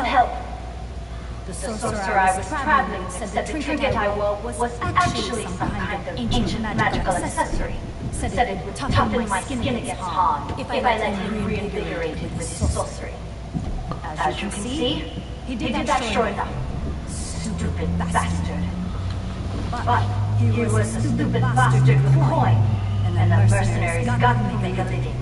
help. The sorcerer I was traveling with said the trinket I wore was actually some kind of ancient magical accessory. Said it would toughen my skin against harm if I let him reinvigorate it with his sorcery. As you can see, he did that sure enough. Stupid bastard. But he was a stupid bastard with coin, and the mercenaries got to make a living.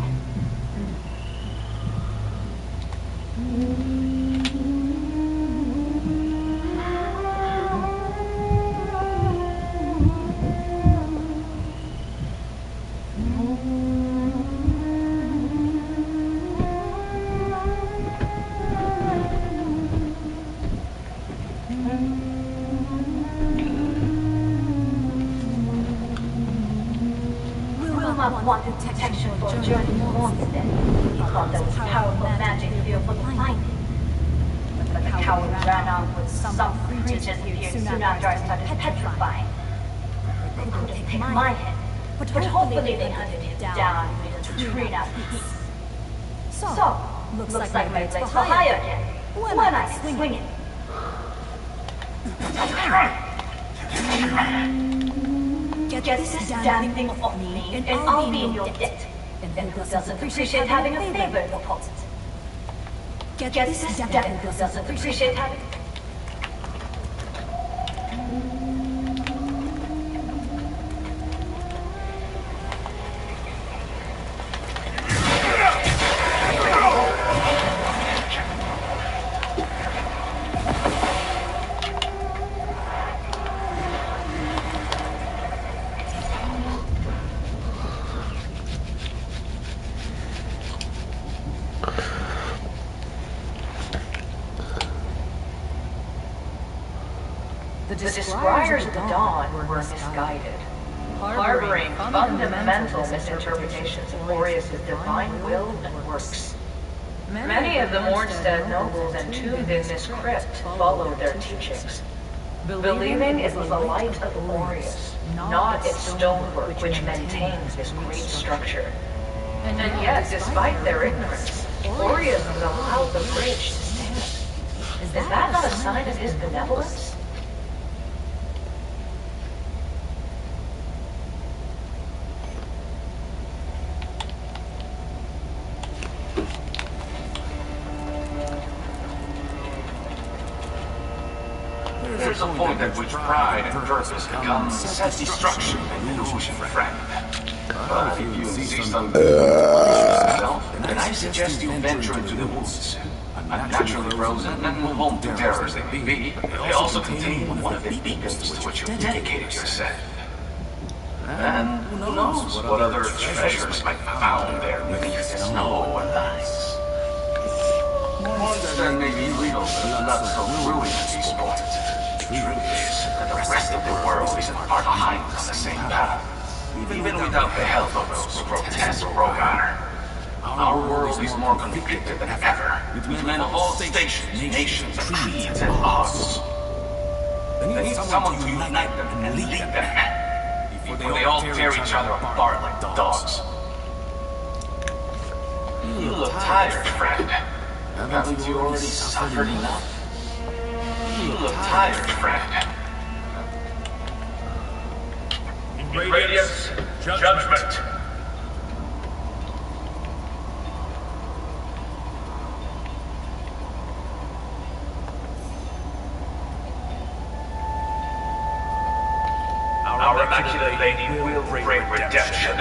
Wilmot wanted protection for a journey to Mornstead. He thought there was powerful magic here for the finding. But the coward ran off with some creatures appeared soon after I started petrifying. They couldn't take my head, but hopefully they hunted him down and made a tree out of peace. So, looks like my blade's for hire again. When I can swing it. Get this damn thing off me, and I'll be in your debt. And who doesn't appreciate having a favor deposit? Get this damn who doesn't appreciate having... The Scryers of the Dawn were misguided, harboring fundamental misinterpretations of Aureus' divine will and works. Many of the Mornstead nobles entombed in this crypt followed their teachings, believing it was the light of Aureus, not its stonework, which maintains this great structure. And yet, despite their ignorance, Aureus has allowed the bridge to stand. Is that not a sign of his benevolence? There's a point at which pride and purpose become self-destruction and illusion, friend. But if you see something yourself, then I suggest you venture into the woods. Unnaturally frozen and home to terrors they may be, they also contain one of the beacons to which you've dedicated yourself. And who knows what other treasures might be found there beneath the snow and ice. Mornstead may be legal, but not so ruined at these points. The truth is that the rest of the world isn't far behind on the same path. Even without the help of those grotesque Rogar. Our world is more conflicted than ever, with men of all stations, nations, and creeds at odds. They need someone to unite them and lead them, before they all tear each other apart like dogs. You look tired, friend. Haven't you already suffered enough? You look tired, friend. Radiance, judgment. Our Immaculate Lady will bring redemption.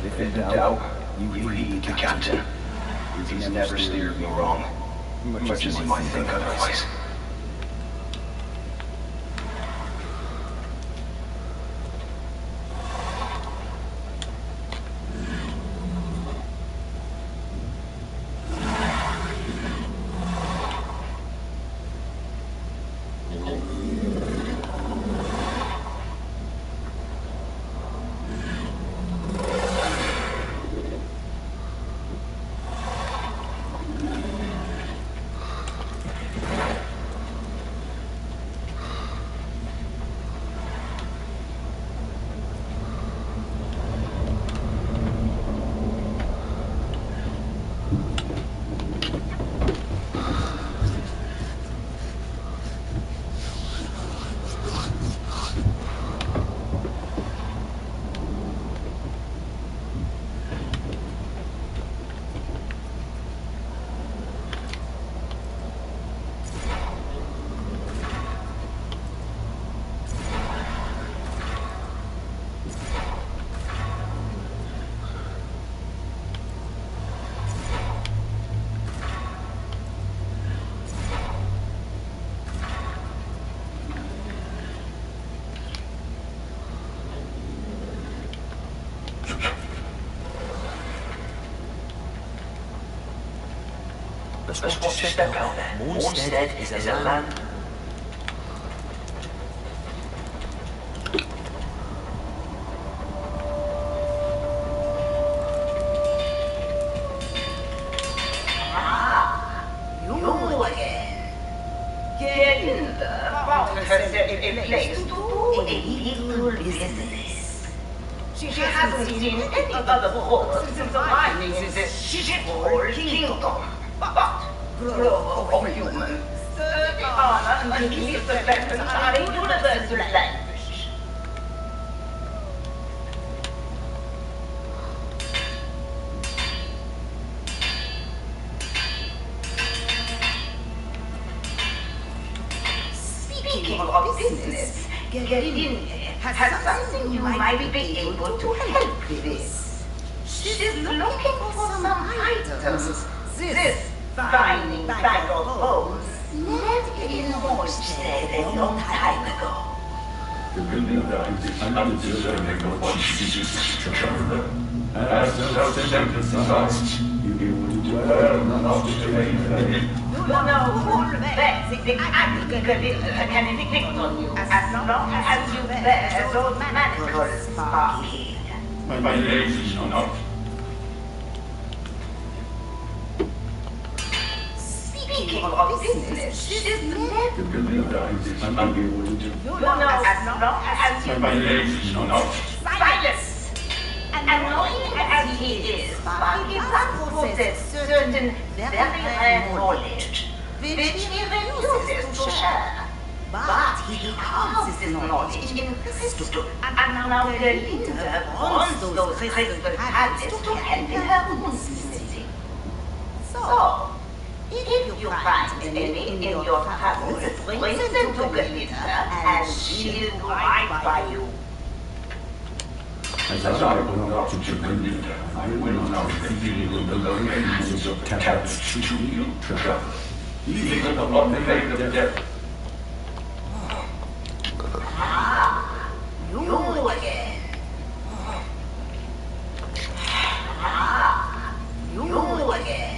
If in doubt, you heed the captain. He's never steered me wrong, much as he might think otherwise. Let's watch your step, Elder. Mornstead is a land... You again. Gelinda found herself a place to do a little business. She hasn't seen any other horse since arriving in this shithole kingdom. But, grow of humans, the honor and belief of weapons are a universal language. Speaking of business, Gerine has something you might be able to help with. She's looking for some items. This fine bag of bones left in Mornstead a long time ago. Undeserving of what she seeks to cover. As self-sympathized, you will do well not to delay. No, the aggregate can inflict on you as long as you bear those manacles, Sparky. My age is not. Speaking of business, she's never... I'm unable to do. as long as you... My age is not. Silence! Annoying as he is, Sparky does possess certain very rare knowledge, which he refuses to share. But he holds this knowledge in crystal, and now Gerlinda wants those crystal tablets to help in her woundsmithing. So, if you find any in your travels, bring them to Gerlinda, and she'll do right by you. As I will not to Gerlinda, I will not reveal the locations of tablets to you, traveler. Even the one made of death. You again. You again.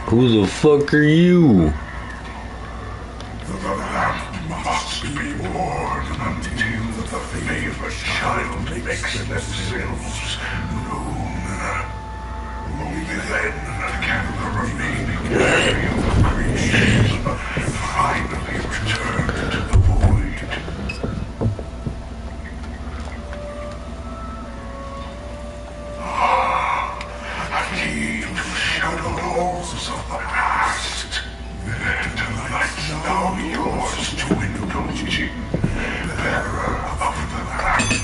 Who the fuck are you? The lamp must be born until the favorite child makes themselves known. Only then can the remaining alien creation finally return to the void. A key to shadow halls of the past. The light's now yours to indulge, bearer of the lamp.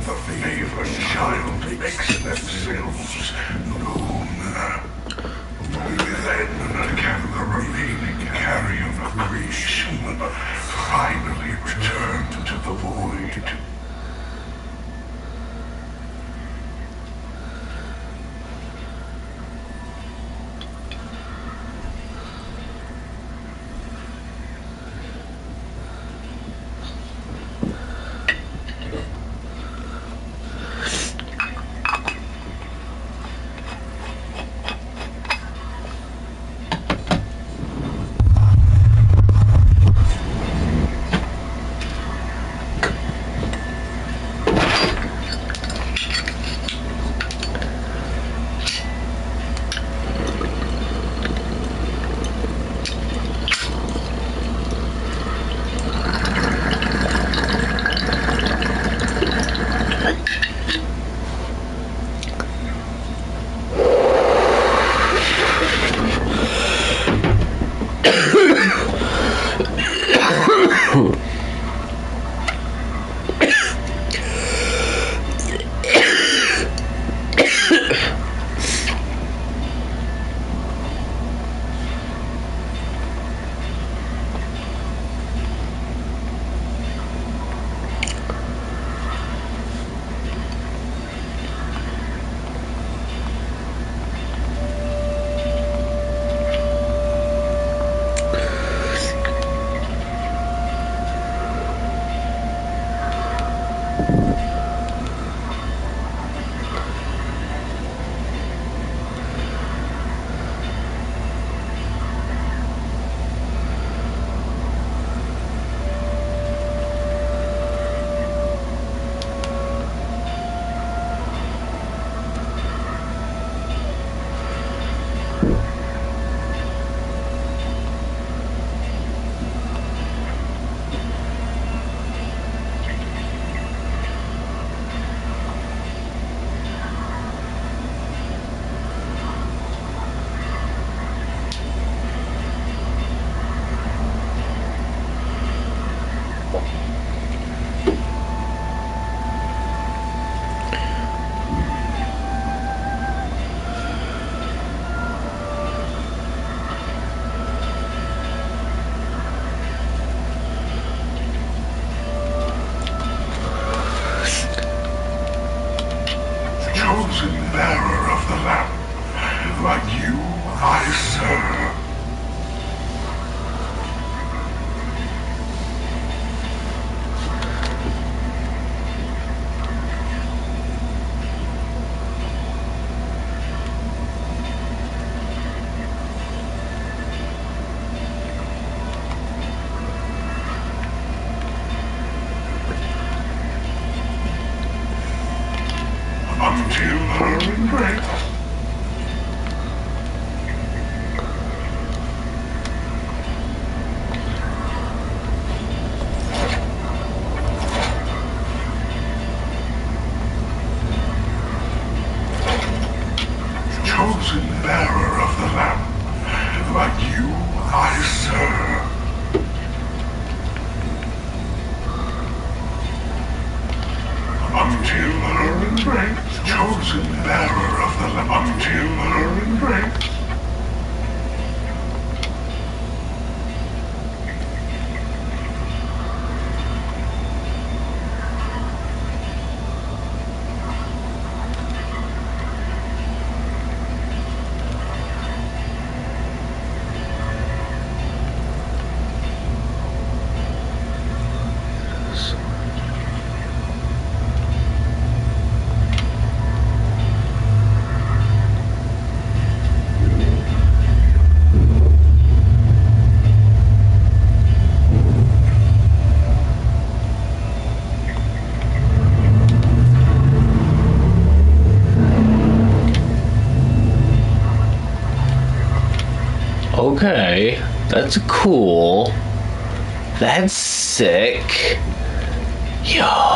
the favored child makes themselves known. Then can the remaining carrion of creation finally return to the void. Chosen bearer of the lamp, like you I serve. Until her regret. Chosen bearer of the lamp, like you I serve. Until her regret. Chosen bearer of the lamp. Until her regret. Okay, that's cool. That's sick. Yo.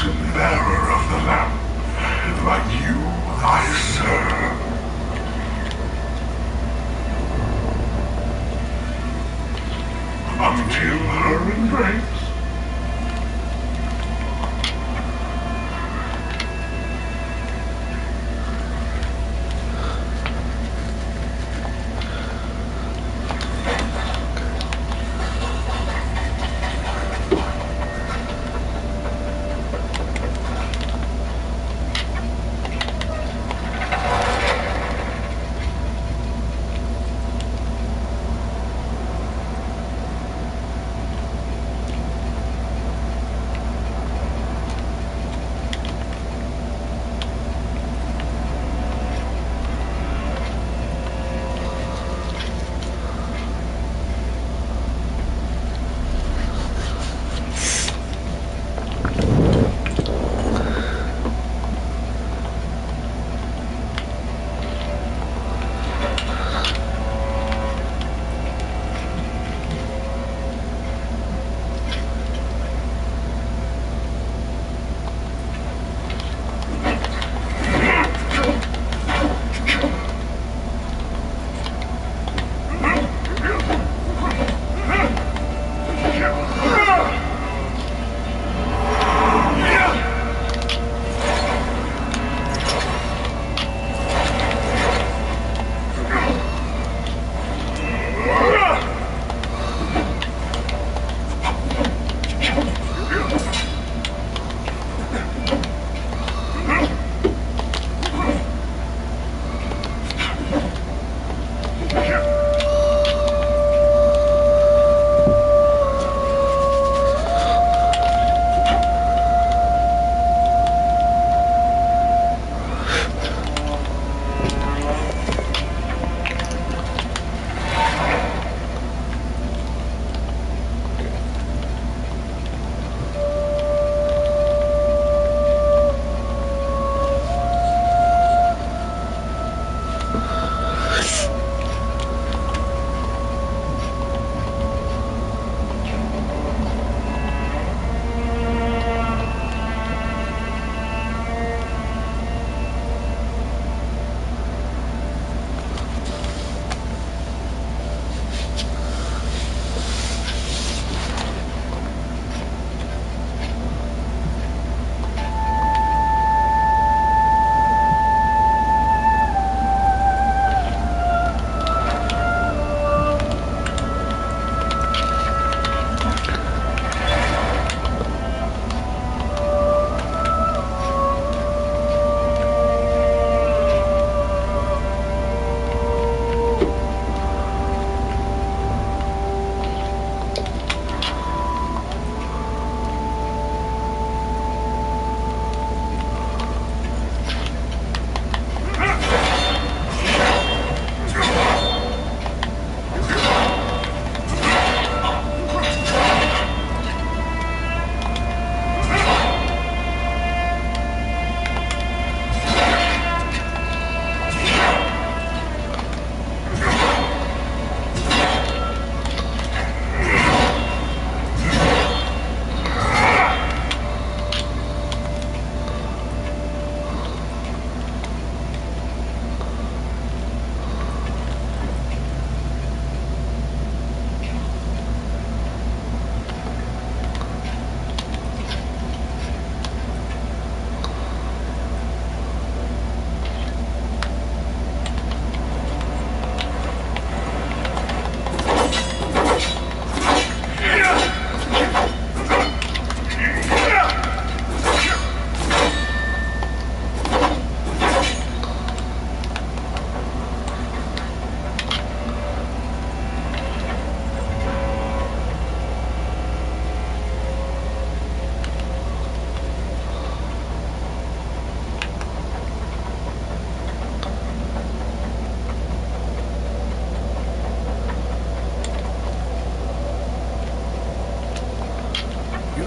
chosen bearer of the lamp. Like you, I serve. Until her embrace.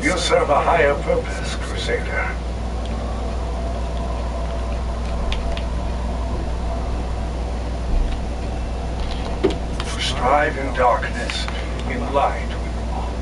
You serve a higher purpose, Crusader. To strive in darkness, in light we walk.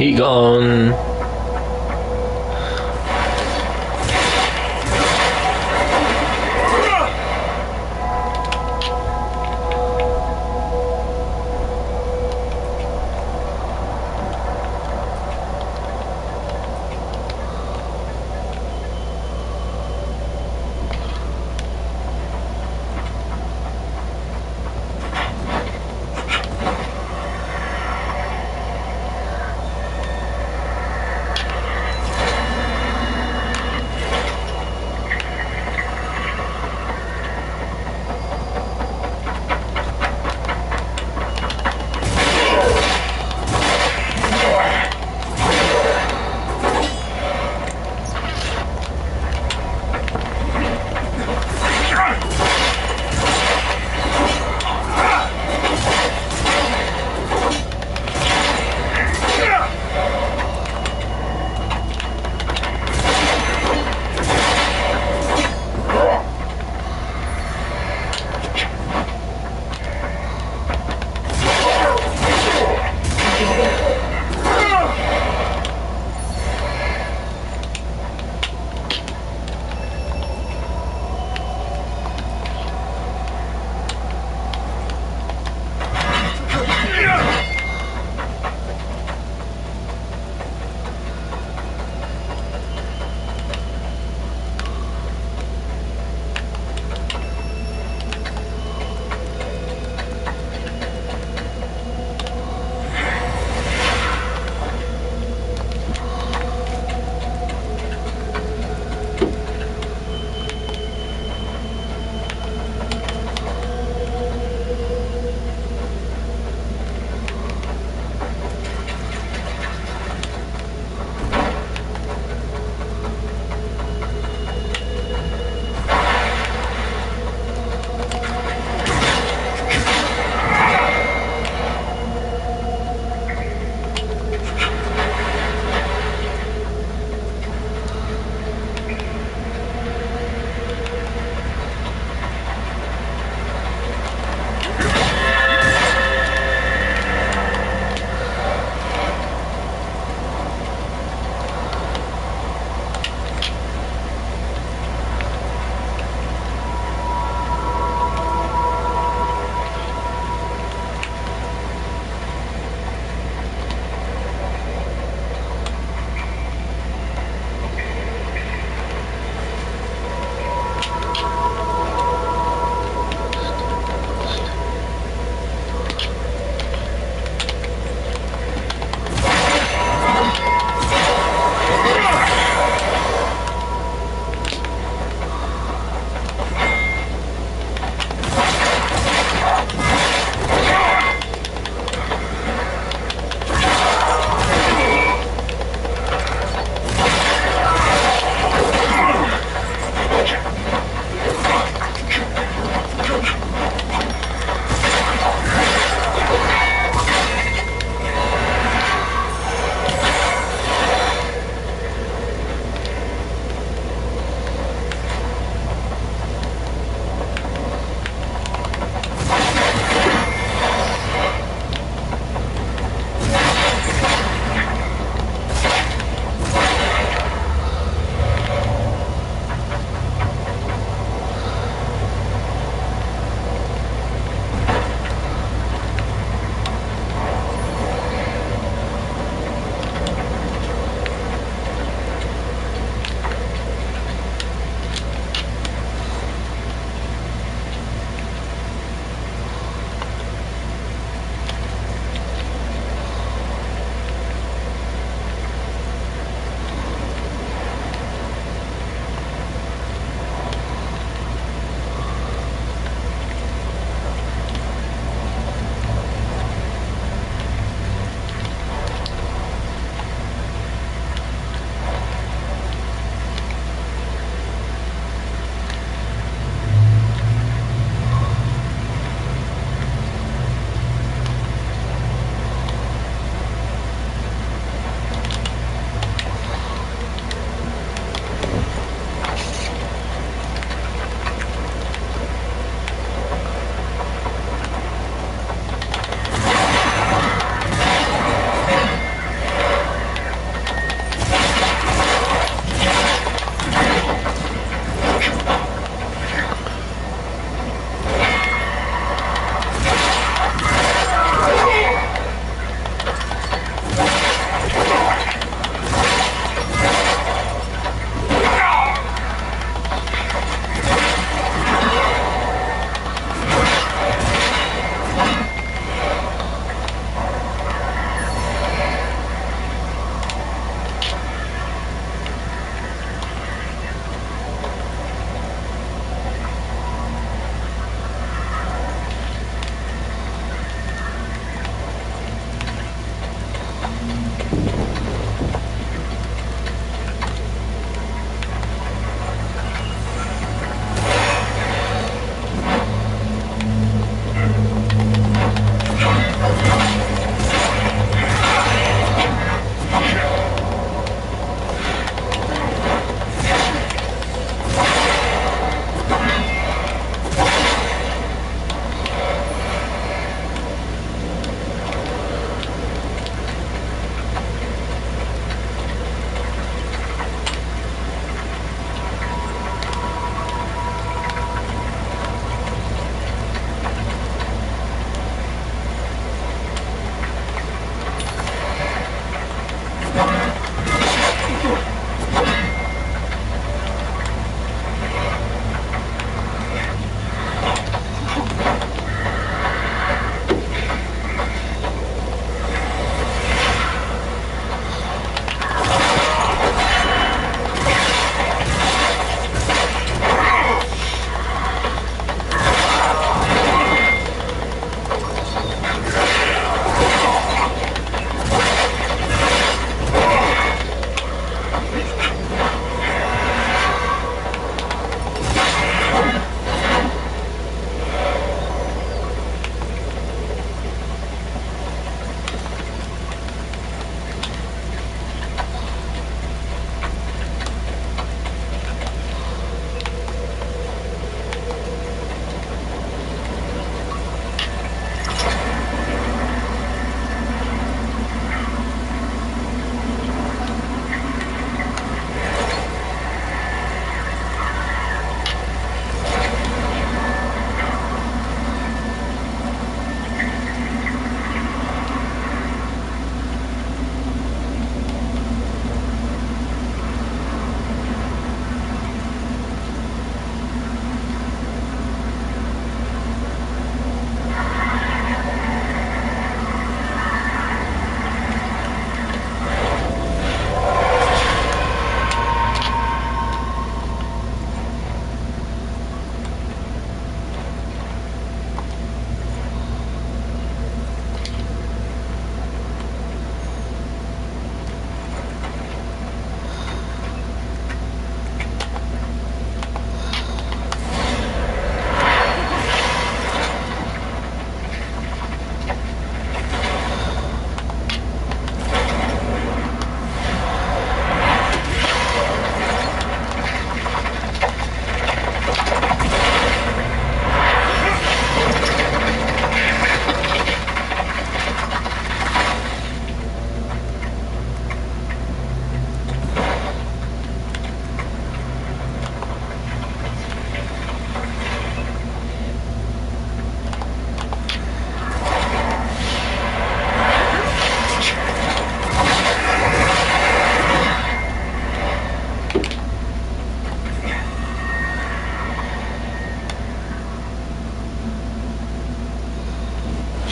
He gone.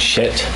Shit.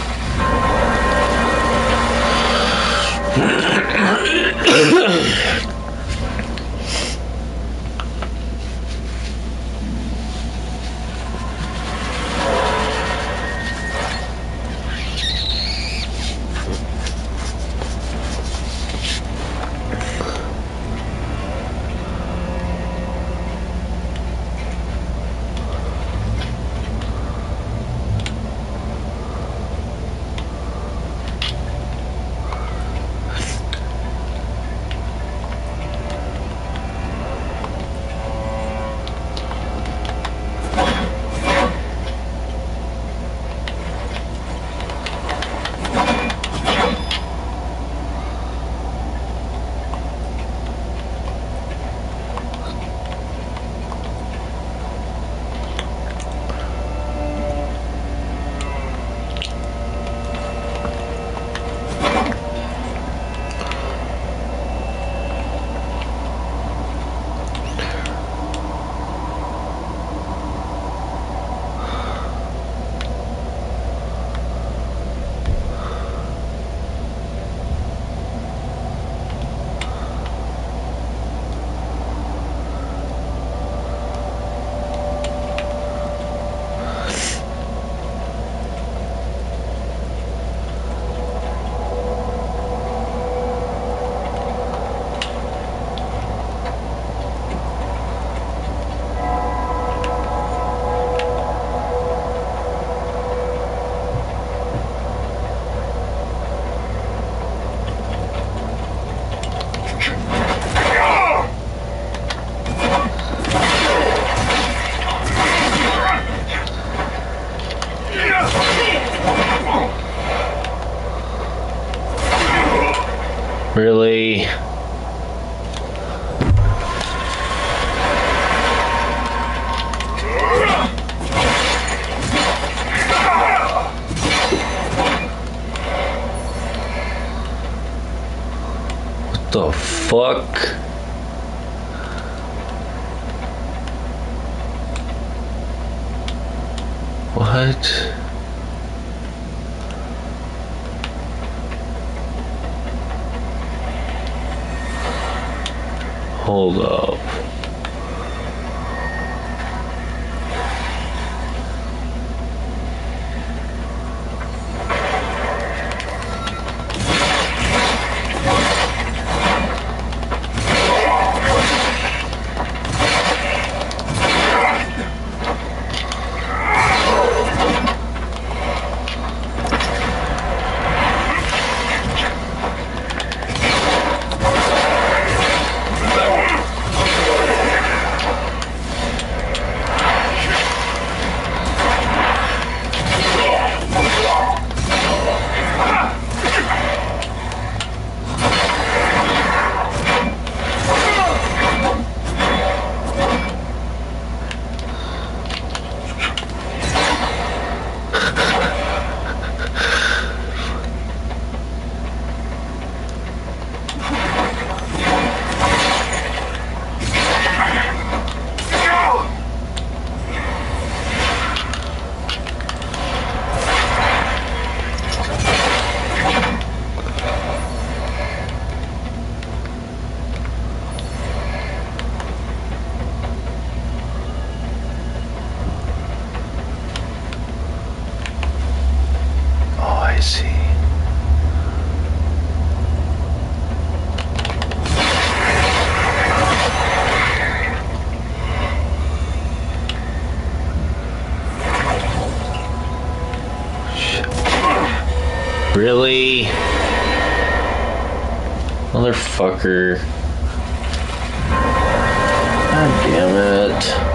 Really? What the fuck? What? Hold up. I see. Really? Motherfucker. God damn it.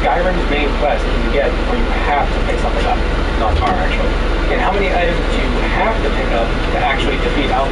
Skyrim's main quest do you get before you have to pick something up? Not far, actually. And how many items do you have to pick up to actually defeat Alvin?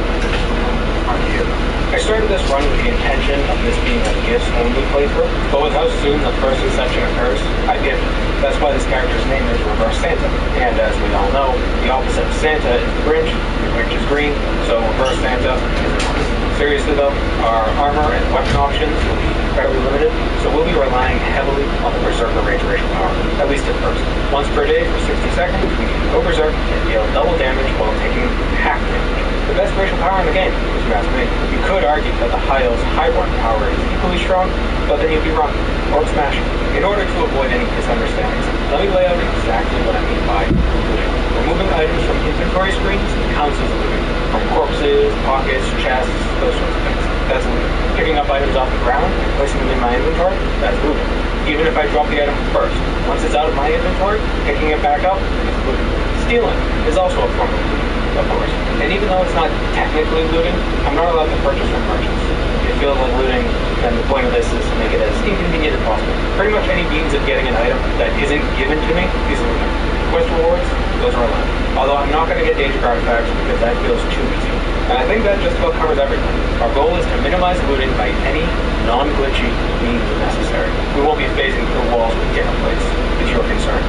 I started this run with the intention of this being a gifts-only playthrough, but with how soon the first inception occurs, I give it. That's why this character's name is Reverse Santa. And as we all know, the opposite of Santa is the Grinch. The Grinch is green, so Reverse Santa is orange. Seriously though, our armor and weapon options will be incredibly limited, so we'll be relying heavily on the Berserker Rage racial power, at least at first. Once per day for 60 seconds, we can go Berserk and deal double damage while taking half damage. The best racial power in the game, if you ask me. You could argue that the High Elves' Highborn power is equally strong, but then you'd be wrong. Orc Smash. In order to avoid any misunderstandings, let me lay out exactly what I mean by looting. Removing items from inventory screens counts as looting. From corpses, pockets, chests, those sorts of things. That's looting. Picking up items off the ground and placing them in my inventory, that's looting. Even if I drop the item first, once it's out of my inventory, picking it back up is looting. Stealing is also a form of looting, of course. And even though it's not technically looting, I'm not allowed to purchase from merchants. If it feels like looting, then the point of this is to make it as inconvenient as possible. Pretty much any means of getting an item that isn't given to me is looting. Quest rewards, those are allowed. Although I'm not going to get Danger artifacts because that feels too easy. And I think that just about covers everything. Our goal is to minimize looting by any non-glitchy means necessary. We won't be phasing through walls with different plates, if you're concerned.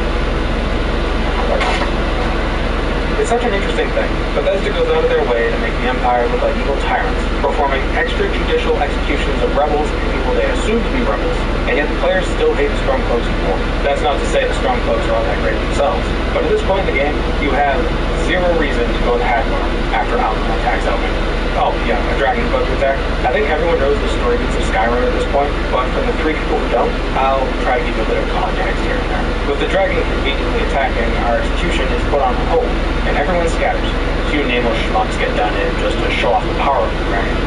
It's such an interesting thing. Bethesda goes out of their way to make the Empire look like evil tyrants, performing extrajudicial executions of rebels and people they assume to be rebels, and yet the players still hate the Stormcloaks more. That's not to say the Stormcloaks are all that great themselves, but at this point in the game, you have zero reason to go to Hadmar after Alvin attacks Elvin. Oh, yeah, a dragon about to attack. I think everyone knows the story beats of Skyrim at this point, but for the 3 people who don't, I'll try to give a bit of context here and there. With the dragon conveniently attacking, our execution is put on hold, and everyone scatters. A few nameless schmucks get done in just to show off the power of the dragon.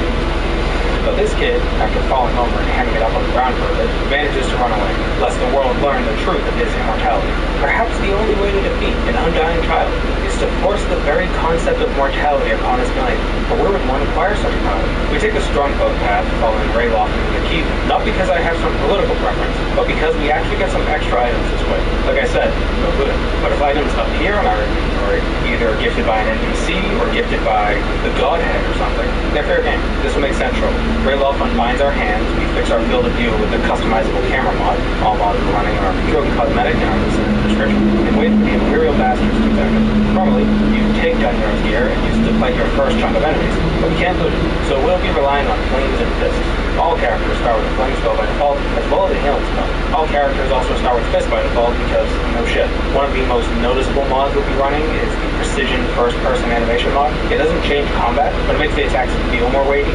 But this kid, after falling over and hanging it up on the ground for a bit, manages to run away, lest the world learn the truth of his immortality. Perhaps the only way to defeat an undying child is to force the very concept of mortality upon his mind. But where would one acquire such power? We take the Stormcloak path, following Rayloft into the keep, not because I have some political preference, but because we actually get some extra items this way. Like I said, no looting. But if items appear in our inventory, either gifted by an NPC or gifted by the Godhead or something, they're fair game. This will make Central. Rayloft unbinds our hands, we fix our field of view with the customizable camera mod. All mods are running are purely cosmetic and are listed in the description. And wait for the Imperial Bastards to attack us. Normally, you take Dungeon's gear and use it to fight your first chunk of enemies, but we can't loot it, so we'll be relying on flames and fists. All characters start with a flame spell by default, as well as a healing spell. All characters also start with fist by default because, no shit, one of the most noticeable mods we'll be running is the Precision First-Person Animation mod. It doesn't change combat, but it makes the attacks feel more weighty.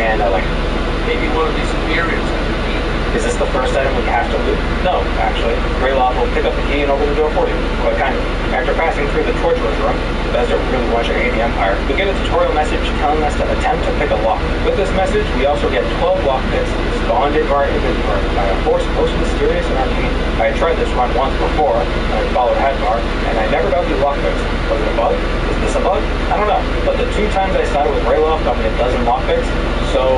And I like it. Maybe one of these inferiors have to be. Is this the first item we have to loot? No, actually. Rayloft will pick up the key and open the door for you, quite kindly. After passing through the Torturer's room, Bethesda really wants to aid the Empire, we get a tutorial message telling us to attempt to pick a lock. With this message, we also get 12 lockpicks spawned into our inventory by a force most mysterious and arcane. I had tried this run once before, and I followed Hadmar, and I never got these lockpicks. Was it a bug? Is this a bug? I don't know. But the 2 times I sided with Rayloft got me a dozen lockpicks, so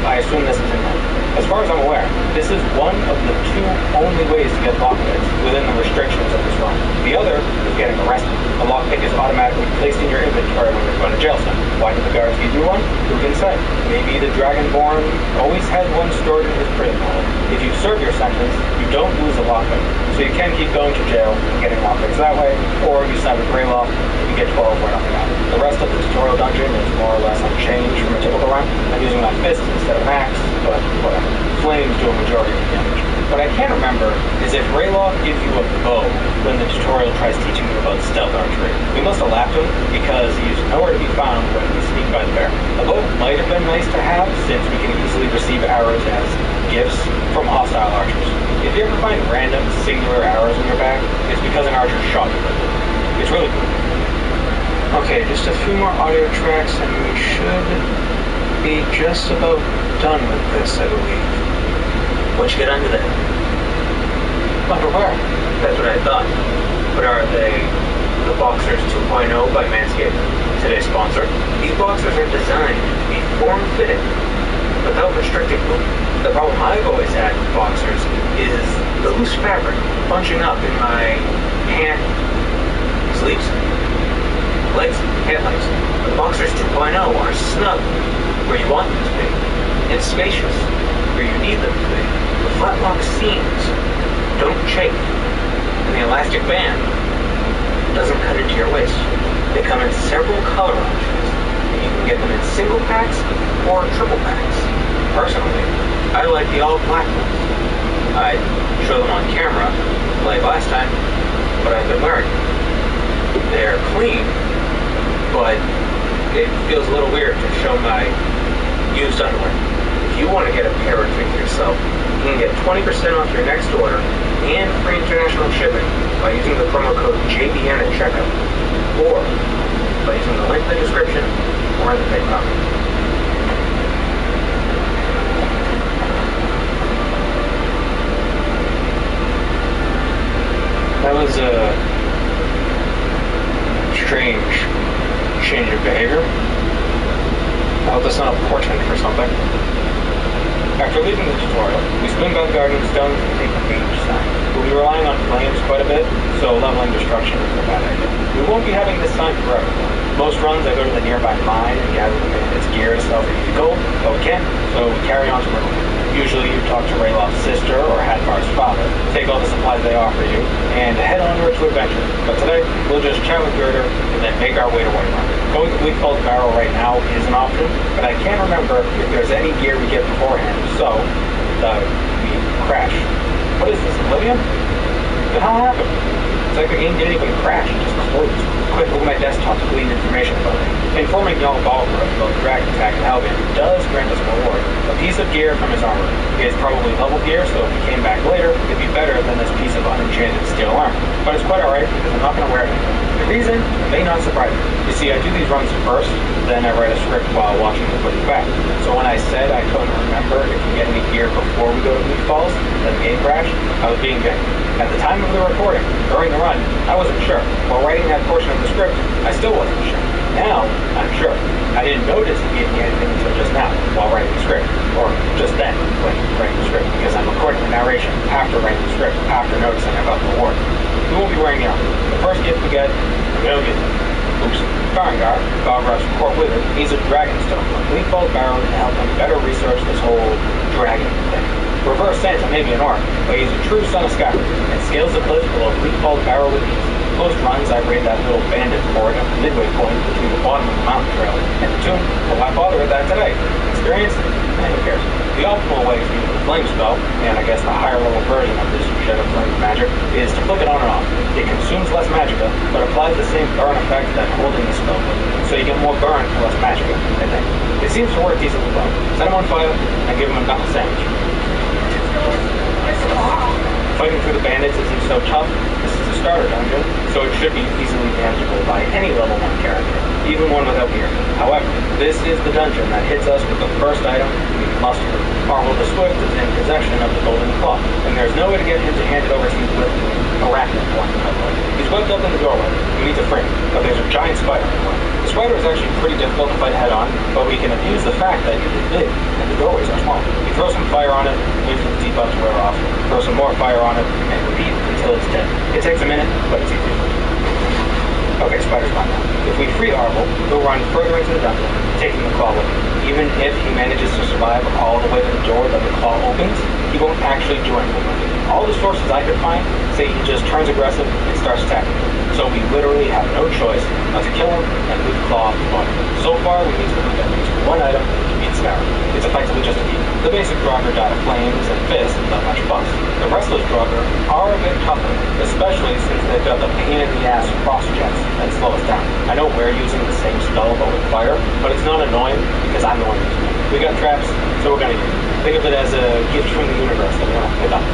I assume this is intent. As far as I'm aware, this is one of the 2 only ways to get lockpicks within the restrictions of this run. The other is getting arrested. A lockpick is automatically placed in your inventory when you're going to jail cell. Why did the guards give you one? Who can say? Maybe the Dragonborn always has one stored in his prison hole. If you serve your sentence, you don't lose a lockpick. So you can keep going to jail and getting lockpicks that way, or you side with Rayloft, you get 12 where nothing happens. The rest of the tutorial dungeon is more or less unchanged from a typical run. I'm using my fists instead of an axe, but whatever. Flames do a majority of the damage. What I can't remember is if Rayloft gives you a bow when the tutorial tries teaching you about stealth archery. We must have lapped him because he's nowhere to be found when we sneak by the bear. A bow might have been nice to have since we can easily receive arrows as gifts from hostile archers. If you ever find random singular arrows in your bag, it's because an archer shot you with it. It's really cool. Okay, just a few more audio tracks and we should be just about done with this, I believe. What'd you get under there? Underwear. That's what I thought. But are they the Boxers 2.0 by Manscaped? Today's sponsor. These boxers are designed to be form-fitting without restricting movement. The problem I've always had with boxers is the loose fabric bunching up in my hand sleeves, legs, and legs. The boxers 2.0 are snug where you want them to be, and spacious where you need them to be. The flat lock seams don't chafe, and the elastic band doesn't cut into your waist. They come in several color options, and you can get them in single packs or triple packs. Personally, I like the all black ones. I show them on camera, like last time, but I've been wearing them. They're clean, but it feels a little weird to show my used underwear. If you want to get a pair or two for yourself, you can get 20% off your next order and free international shipping by using the promo code JBN at checkout, or by using the link in the description or in the pinned comment. That was a strange change of behavior. I hope that's not a portent for something. After leaving the tutorial, we swing back Guardian Stones and take the beach sign. We'll be relying on flames quite a bit, so leveling destruction is a bad idea. We won't be having this sign forever. Most runs I go to the nearby mine and gather the bandits' gear to sell for easy gold, but we can't, so we carry on to Riddle. Usually you talk to Rayloff's sister or Hadvar's father, take all the supplies they offer you, and head onward to adventure. But today, we'll just chat with Girder and then make our way to Whiterun. Going to Bleakfall's Barrow right now is an option, but I can't remember if there's any gear we get beforehand, so we crash. What is this, Oblivion? What the hell happened? It's like the game didn't even crash, it just closed. Quick look at my desktop to glean information about it. Informing young Balgruuf about the dragon attack in Albion does grant us a reward. A piece of gear from his armor. He is probably level gear, so if he came back later, it'd be better than this piece of unenchanted steel armor. But it's quite alright because I'm not going to wear it anymore. The reason may not surprise you. You see, I do these runs first, then I write a script while watching the footage back. So when I said I couldn't remember if we get any gear before we go to Bleak Falls, then the game crashed, I was being genuine. At the time of the recording, during the run, I wasn't sure. While writing that portion of the script, I still wasn't sure. Now, I'm sure. I didn't notice it gave me anything until just now, while writing the script. Or just then, when writing the script, because I'm recording the narration after writing the script, after noticing I got the reward. We won't be wearing the armor. The first gift we get, we don't get it. Oops. Farengar, Balgruuf's court wizard, needs a dragonstone from Bleakfall's Barrow to help him better research this whole dragon thing. Reverse Santa may be an orc, but he's a true son of Skyrim, and scales the cliffs below Bleakfall's Barrow with ease. Most runs, I raid that little bandit fort at the midway point between the bottom of the mountain trail and the tomb, but why bother with that today? Experience? Who cares? The optimal way to use the flame spell, and I guess the higher level version of this Shed of Flame magic, is to flick it on and off. It consumes less magicka, but applies the same burn effect that holding the spell would, so you get more burn for less magicka, I think. It seems to work decently well. Set him on fire, and give him a knuckle sandwich. Fighting through the bandits isn't so tough. This is a starter dungeon, so it should be easily manageable by any level 1 character, even one without gear. However, this is the dungeon that hits us with the first item we must prove. Arvel the Swift is in possession of the Golden Claw, and there's no way to get him to hand it over to you with Arachnid one. He's webbed up in the doorway. We need to frame him, but there's a giant spider in the way. The spider is actually pretty difficult to fight head-on, but we can abuse the fact that it is big, and the doorways are small. We throw some fire on it, wait for the debuff to wear off, throw some more fire on it, and repeat until it's dead. It takes a minute, but it's easy. Okay, spider's gone now. If we free Arvel, he'll run further into the dungeon, taking the claw with him. Even if he manages to survive all the way to the door that the claw opens, he won't actually do anything with it. All the sources I could find say he just turns aggressive and starts attacking. So we literally have no choice but to kill him and leave the claw off the body. So far, we need to move at least one item to beat Skyrim. It's effectively just a heat. The basic Draugr died of flames and fists without much fuss. The rest of those Draugr are a bit tougher, especially since they've got the pain-in-the-ass frost jets that slow us down. I know we're using the same spell but with fire, but it's not annoying because I'm the one using it. We got traps, so we're gonna use it. Think of it as a gift from the universe that we want to pick up.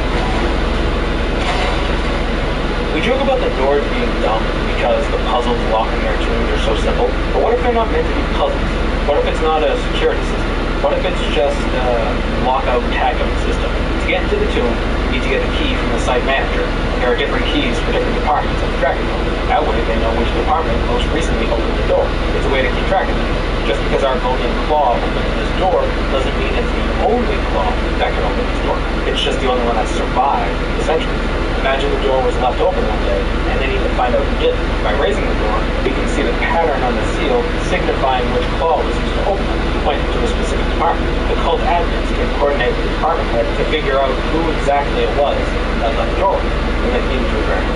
We joke about the doors being dumb because the puzzles locking their tombs are so simple, but what if they're not meant to be puzzles? What if it's not a security system? What if it's just a lockout tagout system? To get into the tomb, you need to get a key from the site manager. There are different keys for different departments of the Dragon Vault. That way they know which department most recently opened the door. It's a way to keep track of it. Just because our golden claw opened this door doesn't mean it's the only claw that can open this door. It's just the only one that survived the centuries. Imagine the door was left open one day, and they need to find out who did it. By raising the door, we can see the pattern on the seal signifying which claw was used to open it, pointing to a specific department. The cult admins can coordinate with the department head to figure out who exactly it was that left the door, and then feed it to a dragon.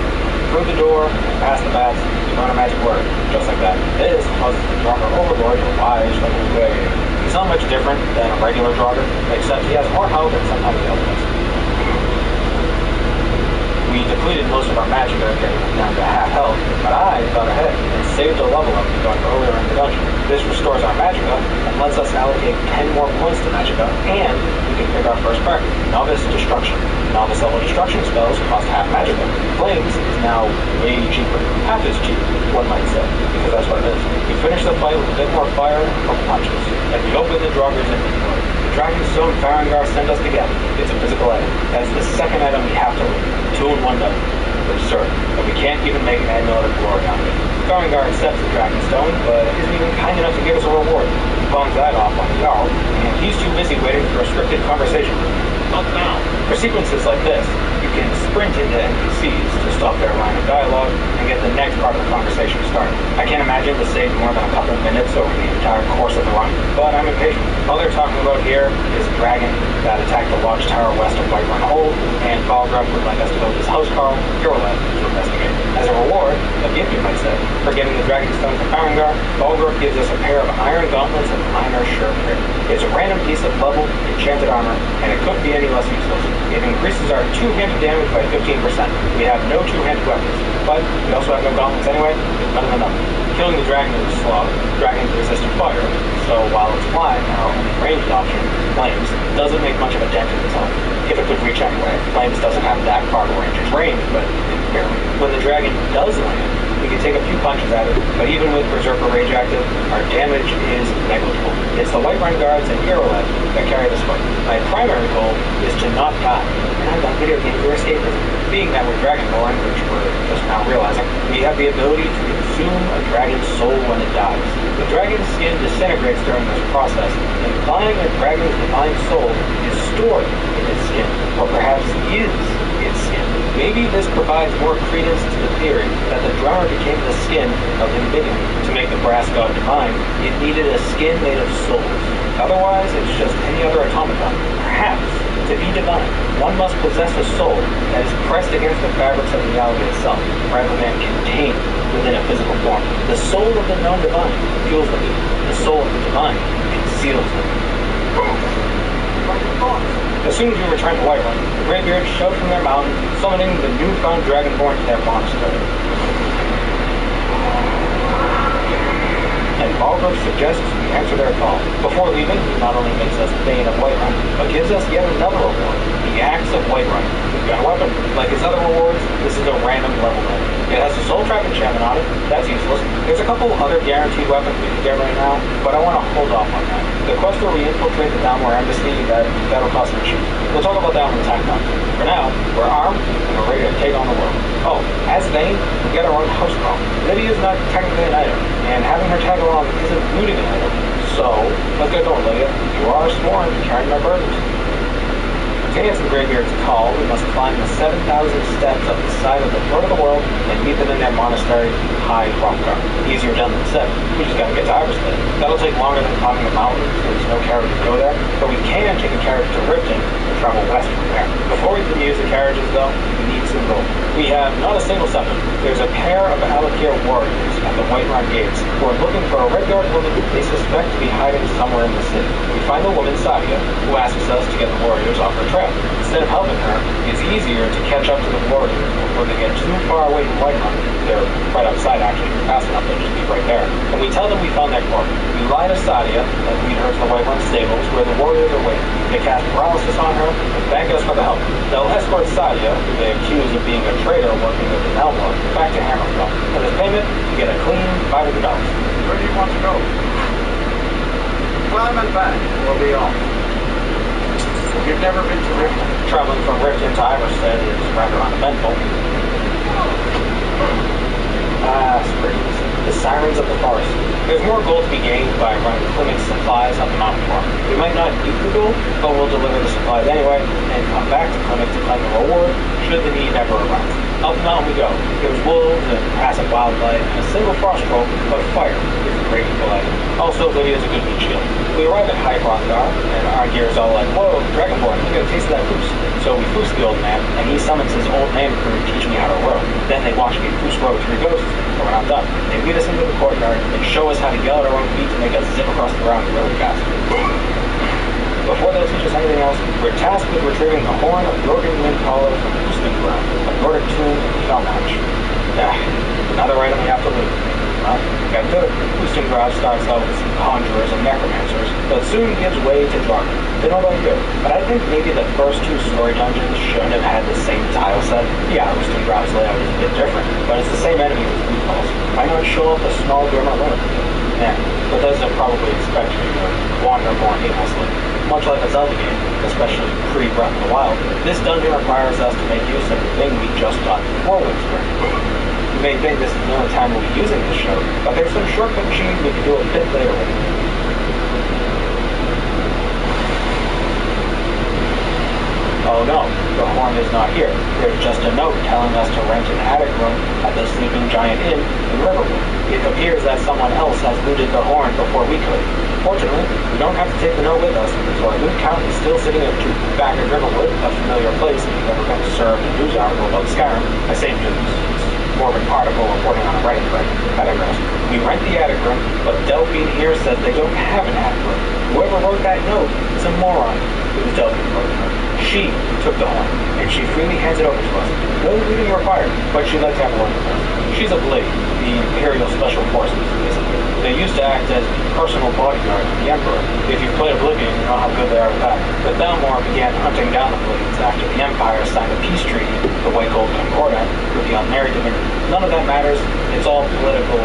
Through the door, past the bats, you learn a magic word, just like that. This causes the Draugr Overlord to rise from his grave. He's not much different than a regular Draugr, except he has more health and sometimes he does. We depleted most of our magicka, getting down to half health, but I got ahead and saved a level up we got earlier in the dungeon. This restores our magicka and lets us allocate 10 more points to magicka, and we can pick our first perk, Novice Destruction. Novice level destruction spells cost half magicka. Flames is now way cheaper, half as cheap, one might say, because that's what it is. We finish the fight with a bit more fire and a couple punches, and we open the Draugr's inventory. Dragonstone Farengar sent us together. It's a physical item. That's the second item we have to loot. 2 in 1 dozen. Absurd. But we can't even make an amulet of glory out of it. Farengar accepts the Dragonstone, but isn't even kind enough to give us a reward. He bombs that off on the Jarl, and he's too busy waiting for a scripted conversation. Not now. For sequences like this, you can sprint into NPCs to stop their line of dialogue and get the next part of the conversation started. I can't imagine this saved more than a couple of minutes over the entire course of the run, but I'm impatient. All they're talking about here is a dragon that attacked the watchtower west of Whiterun Hold, and Balgruuf would like us to go to his housecarl, Iorlet, to investigate. As a reward, a gift you might say, for getting the Dragonstone to Farengar, Balgruuf gives us a pair of iron gauntlets and minor shirt. It's a random piece of leveled, enchanted armor, and it couldn't be any less useless. It increases our two-handed damage by 15%. We have no two-handed weapons, but we also have no gauntlets anyway. It's better than nothing. Killing the dragon is a slog. Dragons resist fire, so while it's flying, our only ranged option, Flames, doesn't make much of a dent in its own. If it could reach anyway, Flames doesn't have that far range. It's range, but barely. When the dragon does land, we can take a few punches at it, but even with Berserker Rage active, our damage is negligible. It's the Whiterun guards and Iorlet that carry this fight. My primary goal is to not die. And I'm not video game for escapism. Being that we're Dragonborn, which we're just now realizing, we have the ability to consume a dragon's soul when it dies. The dragon's skin disintegrates during this process, implying that dragon's divine soul is stored in its skin, or perhaps is its skin. Maybe this provides more credence to the theory that the Draugr became the skin of Embiggen. To make the brass god divine, it needed a skin made of souls. Otherwise, it's just any other automaton. Perhaps, to be divine, one must possess a soul that is pressed against the fabrics of reality itself, rather than contained within a physical form. The soul of the known divine fuels the being. The soul of the divine conceals them. As soon as we return to Whiterun, the Greybeards shout from their mountain, summoning the newfound Dragonborn to their monastery. And Balgruuf suggests we answer their call. Before leaving, he not only makes us Thane of Whiterun, but gives us yet another reward, the Axe of Whiterun. We've got a weapon. Like his other rewards, this is a random level one. It has a soul trap enchantment on it. That's useless. There's a couple other guaranteed weapons we can get right now, but I want to hold off on that. The quest where we infiltrate the Dalmor Embassy, that'll cost me cheap. We'll talk about that when the time comes. For now, we're armed and we're ready to take on the world. Oh, as Thane, we get our own housecarl. Lydia's not technically an item, and having her tag along isn't looting an item. So, let's get going, Lydia. You are sworn to carrying our burdens. To answer the Greybeard's call, we must climb the 7,000 steps up the side of the Throat of the World and meet them in their monastery, High Hrothgar. Easier done than said. We just gotta get to Ivarstead. That'll take longer than climbing the mountain, so there's no carriage to go there, but we can take a carriage to Riften and travel west from there. Before we can use the carriages, though, we need some gold. We have not a single seven. There's a pair of Alakir warriors at the Whiterun gates who are looking for a Redguard woman they suspect to be hiding somewhere in the city. We find the woman, Sadia, who asks us to get the warriors off her trail. Instead of helping her, it's easier to catch up to the warriors before they get too far away from Whiterun. They're right outside, actually. Fast enough, they'll just be right there. And we tell them we found their quarry. We lie to Sadia and lead her to the Whiterun stables where the warriors are waiting. They cast paralysis on her and thank us for the help. They'll escort Sadia, who they accuse of being a traitor working with the Dalmor, back to Hammerfell. And as payment, you get a clean $500. Where do you want to go? Well, time and back, we'll be off. If you've never been to Riften, traveling from Riften to Iverstead is rather uneventful. Springs. The Sirens of the Forest. There's more gold to be gained by running Klimmik's supplies up the mountain farm. We might not eat the gold, but we'll deliver the supplies anyway, and come back to Klimmik to claim the reward, should the need ever arise. Up the mountain we go. There's wolves and massive wildlife, and a single frost troll, but fire is a great equalizer. Also, Lydia's a good meat shield. We arrive at High Hrothgar, and our gear is all like, whoa, Dragonborn, you got a taste of that foos. So we foos the old man, and he summons his old man crew to teach me how to row. Then they watch me foos row 3 ghosts, but we're not done. They lead us into the courtyard and show us how to yell at our own feet to make us zip across the ground really fast. Before they'll teach us anything else, we're tasked with retrieving the horn of Jorgen Windcaller from Ustengrad, a Nordic tomb in Felmatch. Another item we have to loot. Well, we gotta do it. Ustengrad starts out with some conjurers and necromancers, but soon gives way to Draugr. Don't know about you, but I think maybe the first 2 story dungeons shouldn't have had the same tile set. Yeah, Ustengrad's layout is a bit different, but it's the same enemy as Blue Falls. Why not show up a small Grimmer limit? Yeah, Bethesda probably expects you to wander more aimlessly. Much like a Zelda game, especially pre-Breath of the Wild, this dungeon requires us to make use of the thing we just got before Windspring. You may think this is the only time we'll be using this show, but there's some shortcut cheese we can do a bit later. Oh no, the horn is not here. There's just a note telling us to rent an attic room at the Sleeping Giant Inn in Riverwood. It appears that someone else has looted the horn before we could. Fortunately, we don't have to take the note with us, so our loot count is still sitting back at Riverwood, a familiar place if you've ever been served a news article about Skyrim. I say news. It's more of an article reporting on a writing break. I digress. We rent the attic room, but Delphine here says they don't have an attic room. Whoever wrote that note is a moron. It was Delphine who wrote the note. She took the horn, and she freely hands it over to us. No looting required, but she'd like to have a word with us. She's a Blade, the Imperial Special Forces, basically. They used to act as personal bodyguard of the Emperor. If you've played Oblivion, you know how good they are with that. The Thalmor began hunting down the Blades after the Empire signed a peace treaty, the White Gold Concordat, with the Unmarried Dominion. None of that matters. It's all political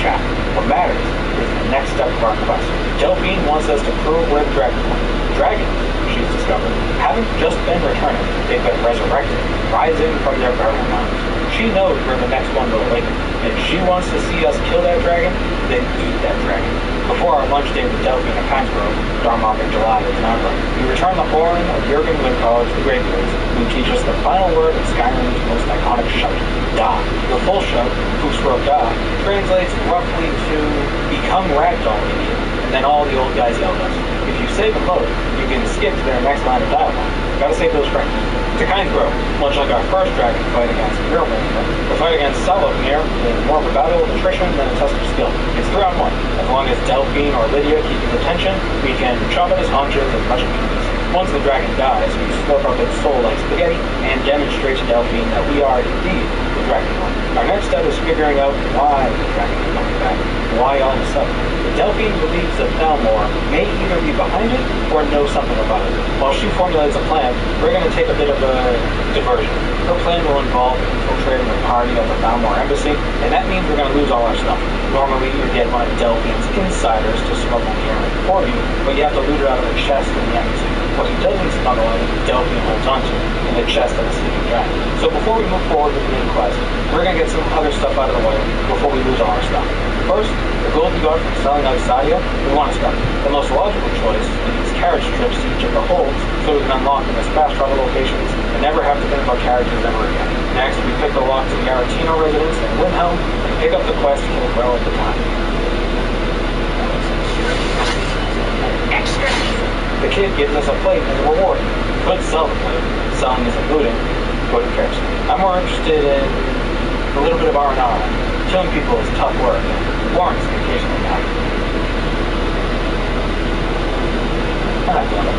chat. What matters is the next step of our quest. Delphine wants us to prove where the dragon went. Dragons, she's discovered, haven't just been returning. They've been resurrected, rising from their burial mounds. She knows where the next one will awaken. If she wants to see us kill that dragon, then eat that dragon. Before our lunch date with Delphine at Pinesgrove, Darmok and July at Tanagra, we return the horn of Jorgen Windcaller to the Greybeards, who teach us the final word of Skyrim's most iconic shout, Da. The full shout, Fusro Da, translates roughly to become ragdoll idiot, and then all the old guys yelled us. If you save and load, you can skip to their next line of dialogue. Gotta save those frames. To Kynesgrove, much like our first dragon fight against Mirrorwind, the fight against Salopnir is more of a battle of attrition than a test of skill. It's 3-on-1. As long as Delphine or Lydia keep his attention, we can chop at his haunches as much as we please. Once the dragon dies, we slurp up its soul like spaghetti and demonstrate to Delphine that we are indeed the Dragonborn. Our next step is figuring out why the dragon is coming back. Why all of a sudden? Delphine believes that Thalmor may either be behind it or know something about it. While she formulates a plan, we're going to take a bit of a diversion. Her plan will involve infiltrating the party at the Thalmor embassy, and that means we're going to lose all our stuff. Normally, you get one of Delphine's insiders to smuggle the armor for you, but you have to loot it out of the chest in the embassy. What he doesn't smuggle out, Delphine holds onto in the chest of the Sleeping Giant. So before we move forward with the main quest, we're going to get some other stuff out of the way before we lose all our stuff. First, the gold we got from selling out Sadia, we want to spend. The most logical choice is these carriage trips to each of the holds so we can unlock them as fast travel locations and never have to think about carriages ever again. Next, we pick the lock to the Aretino residence in Windhelm and pick up the quest to kill well at the time. Extra. The kid gives us a plate as a reward. Could sell the plate. Selling isn't looting, but who cares? I'm more interested in a little bit of R&R. Killing people is tough work. Warrants the occasional nap. Ah, damn it.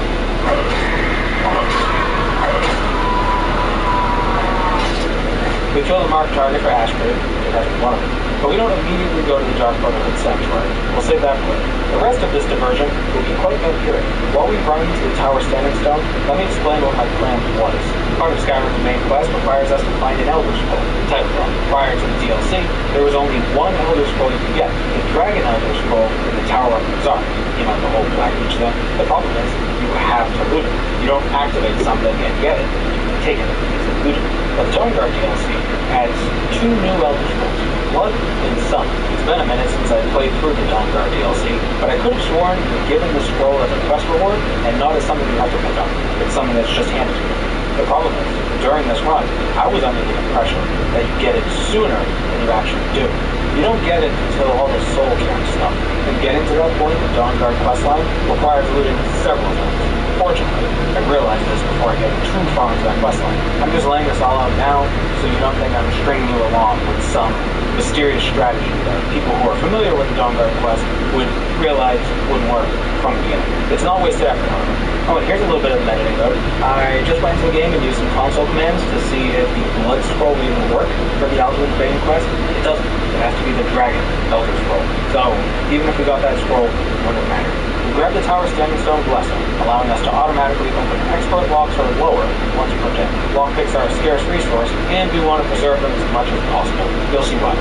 We kill the marked target for Ashford. It has one of them. But we don't immediately go to the Dark Brotherhood Sanctuary. We'll save that for later. The rest of this diversion will be quite vampiric. While we run to the Tower Standing Stone, let me explain what my plan was. Part of Skyrim's main quest requires us to find an Elder Scroll, Title Drop. Prior to the DLC, there was only one Elder Scroll you could get, the Dragon Elder Scroll in the Tower of Xar. You know, the whole Black Reach thing. The problem is, you have to loot it. You don't activate something and get it. You take it. It's looted. But the Dawnguard DLC adds 2 new Elder Scrolls, Blood and Sun. It's been a minute since I played through the Dawnguard DLC, but I could have sworn you're given the scroll as a quest reward and not as something you have to pick up. It's something that's just handed to you. The problem is, during this run, I was under the impression that you get it sooner than you actually do. You don't get it until all the soul camp stuff. And getting to that point, the Dawnguard questline requires looting several things. Fortunately, I realized this before I get too far into that questline. I'm just laying this all out now, so you don't think I'm stringing you along with some mysterious strategy that people who are familiar with the Dawnguard quest would realize wouldn't work from the beginning. It's not wasted effort, however. Oh, and here's a little bit of editing code. I just went into the game and used some console commands to see if the Blood Scroll would even work for the Alduin Bane quest. It doesn't. It has to be the Dragon Elder Scroll. So, even if we got that scroll, it wouldn't matter. We grab the Tower Standing Stone Blessing, allowing us to automatically open expert locks or lower once per day. Lockpicks are a scarce resource, and we want to preserve them as much as possible. You'll see why.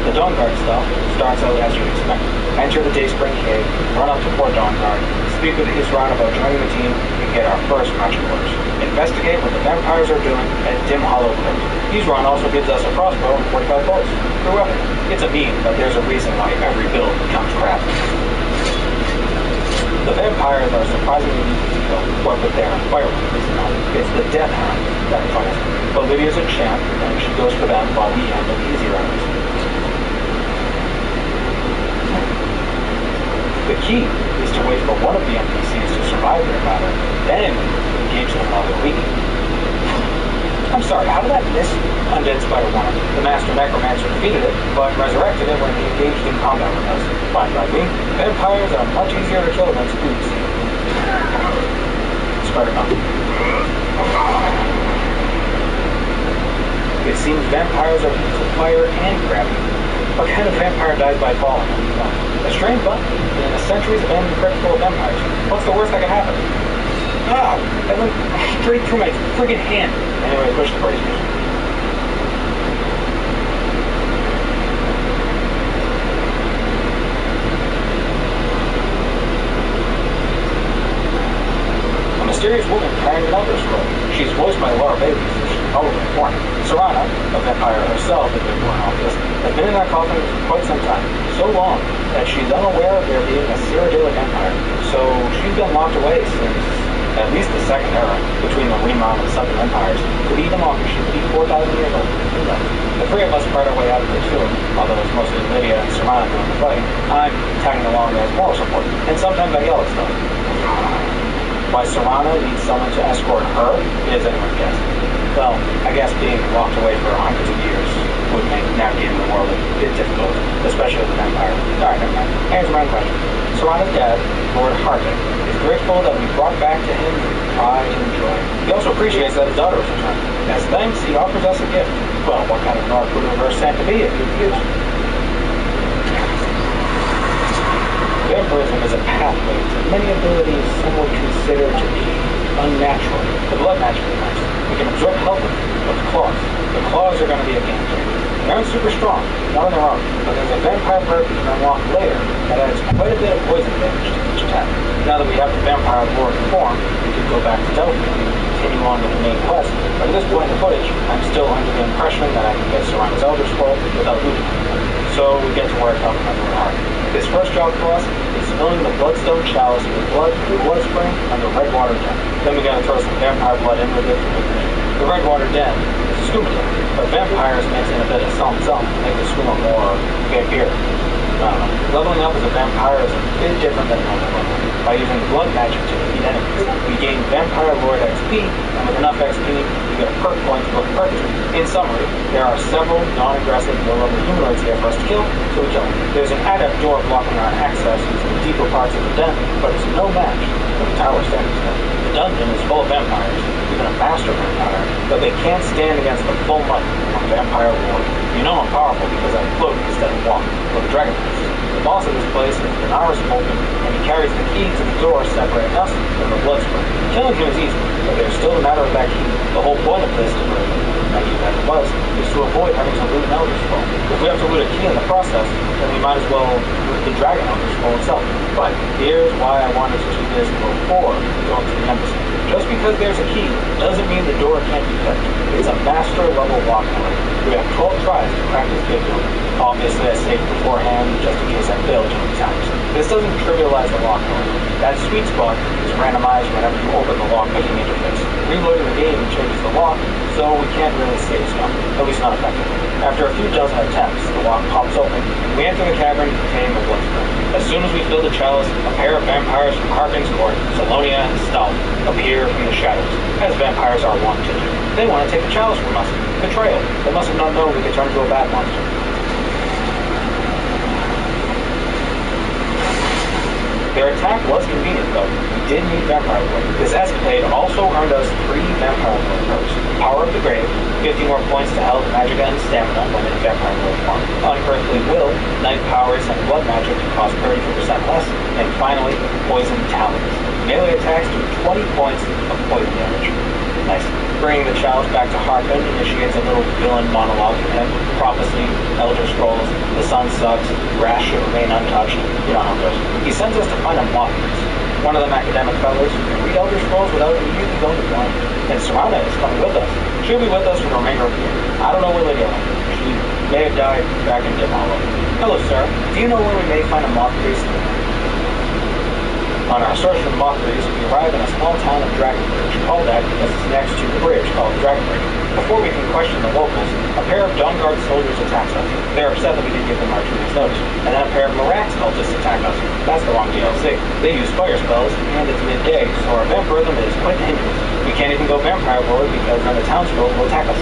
The Dawnguard stuff starts out as you'd expect. Enter the Dayspring Cave, run up to Fort Dawnguard, speak with Isran about joining the team, and get our first marching orders. Investigate what the vampires are doing at Dim Hollow Crypt. Isran also gives us a crossbow and 45 bolts. For weapon. It's a meme, but there's a reason why every build becomes crap. The vampires are surprisingly easy to kill, what with their fire weapons. It's the Death Hound that fights. Olivia's a champ, and she goes for them while we handle the easy rounds. The key is to wait for one of the NPCs to survive their battle, then engage them while they're weak. I'm sorry, how did I miss Undead Spider-Woman? The Master Necromancer defeated it, but resurrected it when he engaged in combat with us. Fine by me. Vampires are much easier to kill than spooks. Spider-Man. It seems vampires are weak to fire and gravity. What kind of vampire dies by falling? A strange button in a centuries abandoned crypt full of vampires. What's the worst that could happen? Ah! I went straight through my friggin' hand. Anyway, push the brace. A mysterious woman carrying an Elder Scroll. She's voiced by Laura Bailey, so she's probably born. Serana, a vampire herself, has been born off this, has been in that coffin for quite some time. So long that she's unaware of there being a Cyrodiilic Empire. So she's been locked away since at least the Second Era, between the Rimon and Southern Empires. Could be even longer. She could be 4,000 years old. The three of us fight our way out of the tomb, although it's mostly Lydia and Serana doing the fighting. I'm tagging along as moral support, and sometimes I yell at stuff. Why Serana needs someone to escort her is anyone's guess. Well, I guess being locked away for hundreds of years would make navigating the world a bit difficult, especially with an empire. Alright, never mind. Answer my question. Serana's dad, Lord Harkin, is grateful that we brought back to him pride and joy. He also appreciates that his daughter was returned. As thanks, he offers us a gift. Well, what kind of North would reverse Santa be if you refuse? Vampirism is a pathway to many abilities some would consider to be unnatural. The blood magically nice. We can absorb health with it, but the claws are going to be a game changer. They aren't super strong, not on their own, but there's a vampire perk you can unlock later that adds quite a bit of poison damage to each attack. Now that we have the vampire lord form, we could go back to Delphi and continue on with the main quest, but at this point in the footage, I'm still under the impression that I can get Serana's Elder Scroll without looting anything. So we get to work helping my Lord Harkin. His first job for us is filling the Bloodstone Chalice with blood through Bloodspring and the Redwater Den. Then we gotta throw some vampire blood in with it for good measure. The Redwater Den is a scuba den, but vampires mix in a bit of something to make the scuba more vampire. Leveling up as a vampire is a bit different than normal leveling. By using blood magic to defeat enemies, we gain Vampire Lord XP, and with enough XP, we get a perk point for perk. In summary, there are several non-aggressive low-level humanoids here for us to kill, so we kill them. There's an adept door blocking our access into the deeper parts of the den, but it's no match for the Tower Standing Stone. The dungeon is full of vampires, even a master vampire, but they can't stand against the full might of Vampire Ward. You know I'm powerful because I float instead of walk, or the dragon beast. The boss of this place is Benares Vulcan, and he carries the key to the door separating us from the Bloodspring. Killing him is easy, but there's still a matter of that key. The whole point of this naive as it was, is to avoid having to loot an Elder Scroll. If we have to loot a key in the process, then we might as well loot the Dragon Elder Scroll itself. But here's why I wanted to do this before going to the Embassy. Just because there's a key doesn't mean the door can't be picked. It's a master level lock door. We have 12 tries to crack this big door. Obviously I saved beforehand just in case I failed too many times. This doesn't trivialize the lock door. That sweet spot is randomized whenever you open the lock picking interface. Reloading the game changes the lock, so we can't really save stuff, at least not effectively. After a few dozen attempts, the lock pops open. We enter the cavern containing the Bloodspring. As soon as we fill the chalice, a pair of vampires from Harping's Court, Salonia and Stalf, appear from the shadows, as vampires are wont to do. They want to take the chalice from us. Betrayal. They must have not known we could turn into a bat monster. Their attack was convenient, though. We did need Vampire Blade. This escapade also earned us 3 Vampire Blade perks. Power of the Grave, 50 more points to health, magicka, and stamina when in Vampire Blade form. Unearthly Will, Night Powers, and Blood Magic cost 30% less. And finally, Poison Talons. Melee attacks do 20 points of poison damage. Nice. Bringing the chalice back to Harpin initiates a little villain monologue from him. Prophecy, Elder Scrolls, the sun sucks, grass should remain untouched. You know how it goes. He sends us to find a moth priest. One of them academic fellows who can read Elder Scrolls without immediately going to blind. And Serana is coming with us. She'll be with us for the remainder of the year. I don't know where Lydia went. She may have died back in Dim Hollow. Hello, sir. Do you know where we may find a moth priest? On our search for the moth priest, we arrive in a small town of Dragonbridge, called that because it's next to the bridge called Dragonbridge. Before we can question the locals, a pair of Dawnguard soldiers attacks us. They're upset that we didn't give them our 2 weeks' notice. And then a pair of Marax cultists attack us. That's the wrong DLC. They use fire spells, and it's midday, so our vampirism is quite hindrance. We can't even go vampire mode because then the townsfolk will attack us.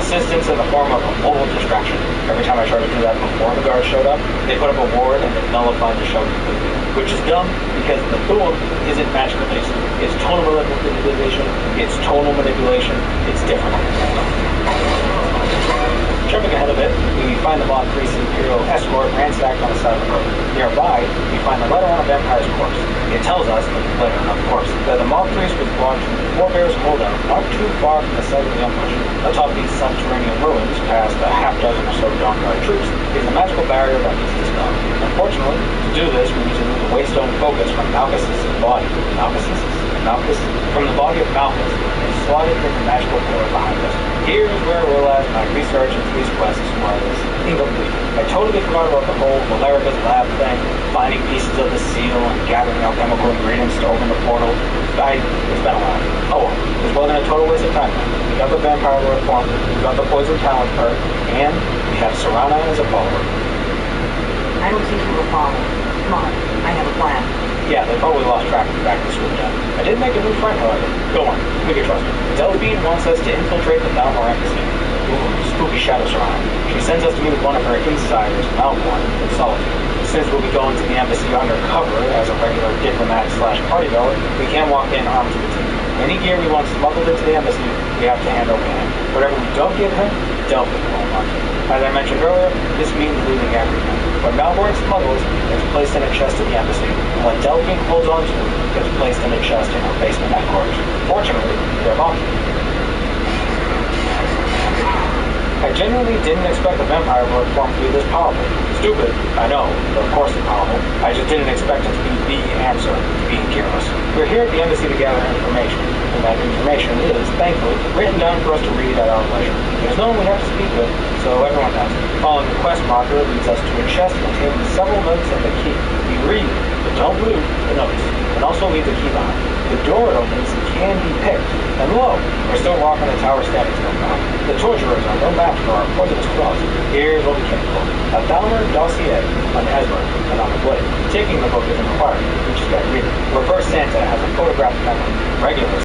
Assistance in the form of a mobile distraction. Every time I tried to do that before the guards showed up, they put up a ward and it nullified the show completely. Which is dumb because the Thuum isn't magical based. It's tonal manipulation, it's tonal manipulation, it's different. Jumping ahead a bit, we find the moth priest's Imperial escort ransacked on the side of the road. Nearby, we find a letter on a vampire's corpse. It tells us, the letter, not the corpse, that the moth priest was brought to the Forebears Holdout, not too far from the site of the ambush. Atop these subterranean ruins, past a half-dozen or so Dawnguard troops, is a magical barrier that needs dispelled. Unfortunately, to do this, we need to move the Waystone focus from Malchus' body. Malchus? From the body of Malchus, and slot it in the magical pillar behind us. Here's where I realized my research and these quests was incomplete. I totally forgot about the whole Valerica's lab thing, finding pieces of the seal and gathering alchemical ingredients to open the portal. It's been a while. Oh well, this wasn't a total waste of time. We got the Vampire Lord form, we got the Poison Talent perk, and we have Serana as a follower. I don't think you will follow. Come on, I have a plan. Yeah, they probably lost track of the back of the swoop down. I did make a new friend, however. Go on, we can trust her. Delphine wants us to infiltrate the Balmor Embassy. Ooh, spooky shadows around. She sends us to meet with one of her insiders, Malborn, in Solitude. Since we'll be going to the embassy undercover as a regular diplomat/party goer, we can't walk in armed to the teeth. Any gear we want smuggled into the embassy, we have to hand over to him. Whatever we don't give him, Delphine will unlock it. As I mentioned earlier, this means losing everything. What Malborn smuggles gets placed in a chest at the embassy, and what Delphine holds onto gets placed in a chest in her basement headquarters. Fortunately, they're locked. I genuinely didn't expect the Vampire Lord form to be this powerful. Stupid, I know, but of course it's powerful. I just didn't expect it to be the answer to being careless. We're here at the embassy to gather information, and that information is, thankfully, written down for us to read at our leisure. There's no one we have to speak with, so everyone has it. Following the quest marker leads us to a chest containing several notes and a key. We read, but don't loot the notes, and also leave the key behind. The door it opens can be picked, and lo, we're still rocking the tower standing still now. The torturers are no match for our poisonous claws. Here's what we came for. A Balmer dossier on Esmer and on the blade. Taking the book isn't required. You just gotta read it. Reverse Santa has a photographic memory. Regular